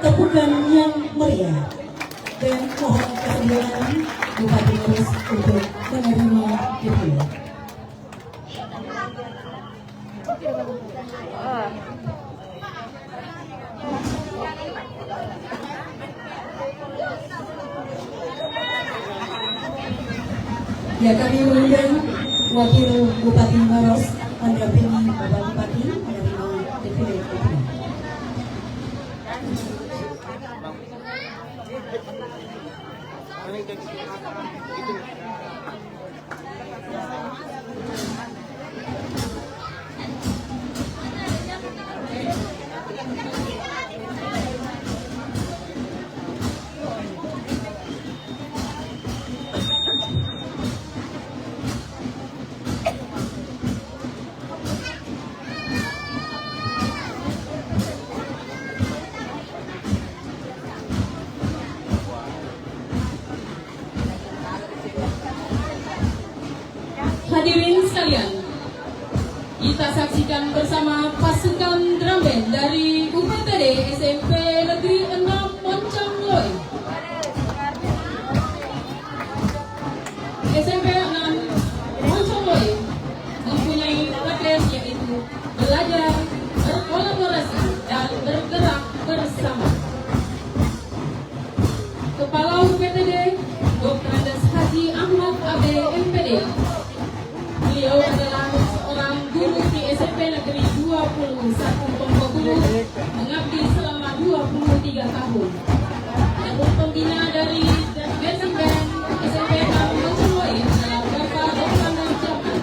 tepukan yang meriah dan mohon kesediaan Bupati Maros untuk menerima diploma. Ya, kami mengundang Wakil Bupati Maros mendampingi Bapak Bupati menerima defile diploma. Hadirin sekalian, kita saksikan bersama pasukan drum band dari UPTD SMP Negeri 6 Moncang Loi. SMP 6 Moncang Loi mempunyai tagline yaitu belajar, berkolaborasi, dan bergerak bersama. Kepala UPTD Dr. Andes Haji Ahmad AB MPD. Beliau adalah seorang guru di SMP Negeri 21 Ponorogo, mengabdi selama 23 tahun. Dan pembina dari basic band SMP 6 Moncang Loi adalah Bapak Dr. Andes Jaman.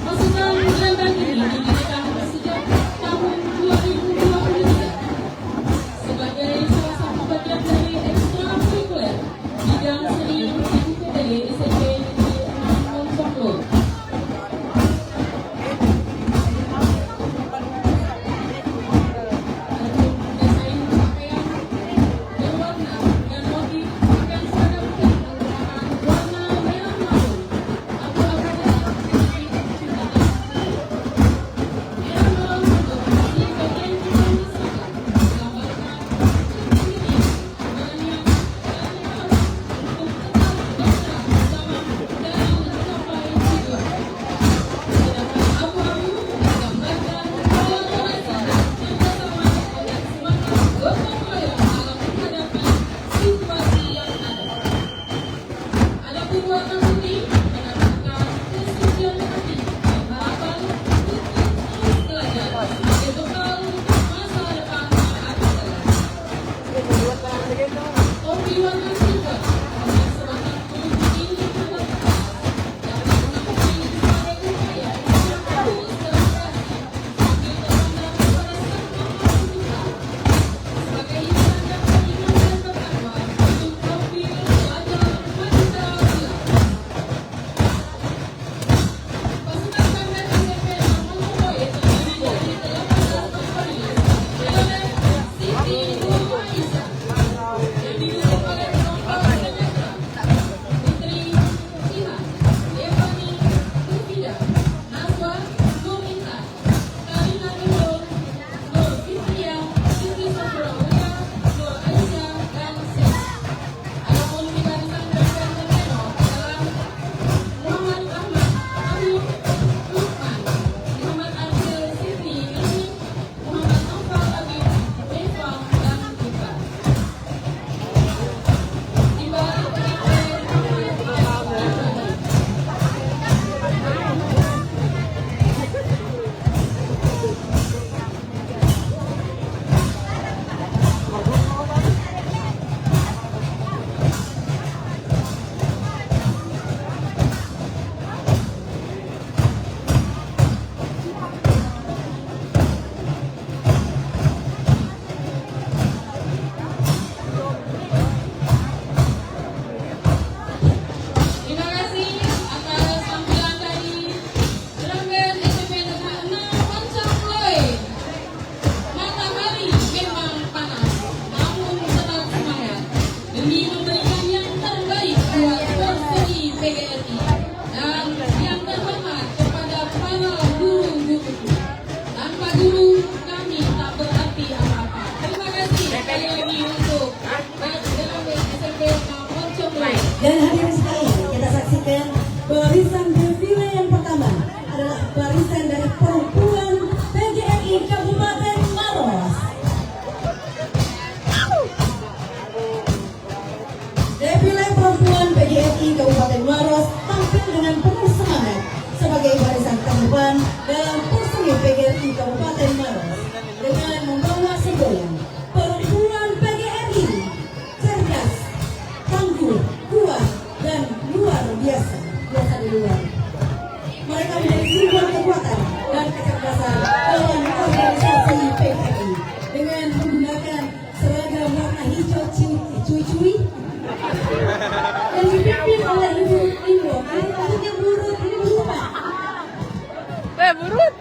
Pasukan drum band ini didirikan sejak tahun 2023 sebagai salah satu bagian dari ekstrakurikuler bidang seni UPTD SMP Negeri 6 Moncang Loi. dengan penuh semangat sebagai barisan terdepan dalam personil PGRI Kabupaten Maros dengan membawa semboyan perempuan PGRI cerdas, tangguh, kuat, dan luar biasa. Biasa di luar. Mereka menjadi simbol kekuatan dan kecerdasan dalam organisasi PGRI dengan menggunakan seragam warna hijau cuy-cuy yang dipimpin oleh Ibu Indo. Ini maksudnya burut, ini berubah. Burut.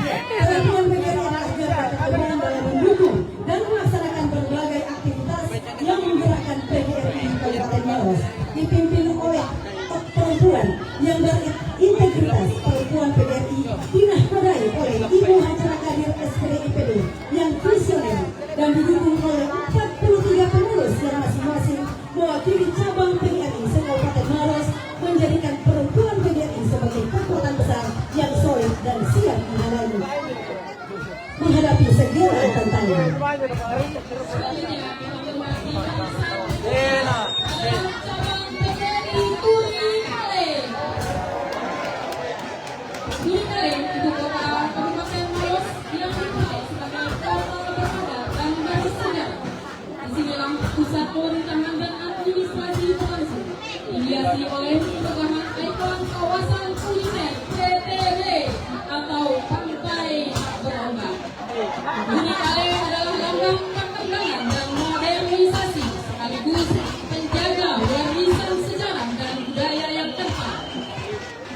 Perempuan PGRI adalah garda terdepan dalam mendukung dan melaksanakan berbagai aktivitas yang menggerakkan PGRI Kabupaten Maros, dipimpin oleh perempuan yang berintegritas. Perempuan PGRI dinahkodai oleh Ibu Hajara Kadir SPD IPD yang visioner dan didukung oleh 43 pengurus yang masing-masing mewakili cabang PGRI se-Kabupaten Maros, menjadikan perempuan PGRI sebagai kekuatan besar yang solid dan siap menghadapi segala tantangan. Pusat pemerintahan dan administrasi berlangsung dihiasi oleh perubahan ikon kawasan kuliner PTB atau Pantai Berombak. Bumi Kale adalah lambang perkembangan dan modernisasi sekaligus penjaga warisan sejarah dan budaya yang kental.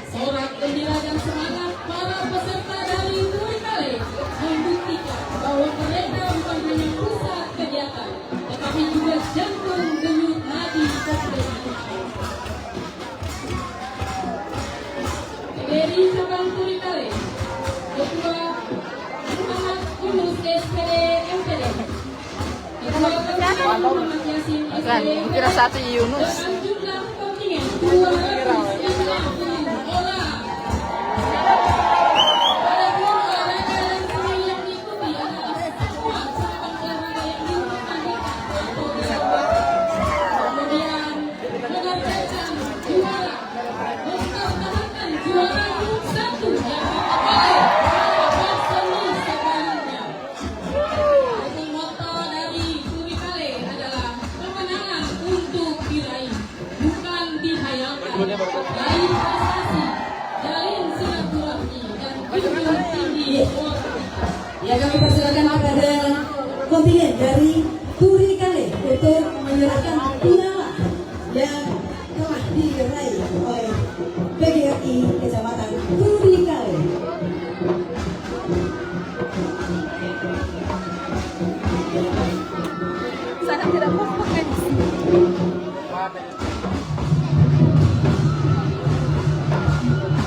Sorak gembira dan semangat para peserta dari Bumi Kale membuktikan bahwa mereka bukan hanya pusat kegiatan, tetapi juga jantung denyut nadi kompetisi. PGRI cabang Turi Kale, Ketua Muhammad Yunus SPD MPD, Ketua Ketua Muhammad Yasin SPD Kira satu Yunus. dengan jumlah kontingen 250 orang. Adapun olahraga dan seni yang diikuti adalah semua cabang olahraga yang dipertandingkan atau dilakukan. Kemudian mengerjakan juara, mempertahankan juara grup 1 yang diperoleh para seni sebaliknya. Adapun moto dari Turi Kale adalah kemenangan untuk diraih, bukan dihayalkan. Raih prestasi, jalin silaturahmi, dan junjung tinggi moralitas. Ya, kami persilakan kepada kontingen dari Turi Kale untuk menyerahkan piala yang telah diraih oleh PGRI Kecamatan Turi Kale. Sangat tidak kompak di sini.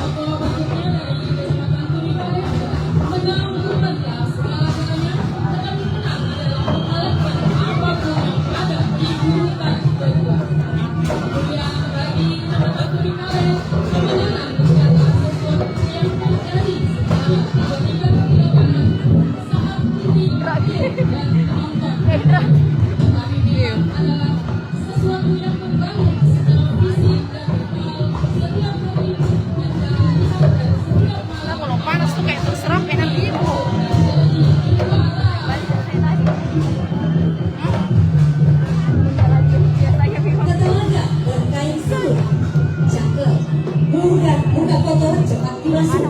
Foto berikutnya dari Kecamatan Turi Kale adalah menang 14 olahraganya dengan menang adalah mengalahkan apapun yang ada di urutan kedua. Kemudian bagi Kecamatan Turi Kale, kemenangan bukanlah sesuatu yang terjadi setelah tiba-tiba di lapangan saat titik dan menonton. Tetapi memang adalah sesuatu yang membangun secara fisik dan mental setiap hari dan cara lihat dan setiap malam. Kalau panas tuh kayak terserap enak gitu. Ketelaga berkain salut, cakep, mudah kotor, cepat dibasuh.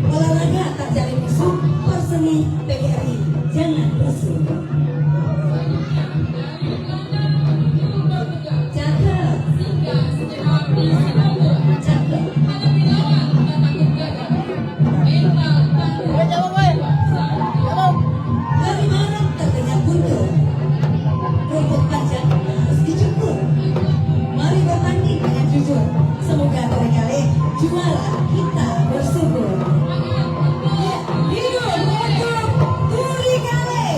Olahraga tak cari musuh, perseni PGRI jangan rusuh. Cakep, cakep. Dari malam terdengar buntu, rumput panjang harus dicukur. Mari bertanding dengan jujur, semoga Turi juara, kita bersyukur. Ya, hidup untuk Turi Kale.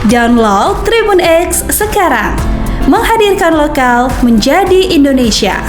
Download Tribun X sekarang, menghadirkan lokal menjadi Indonesia.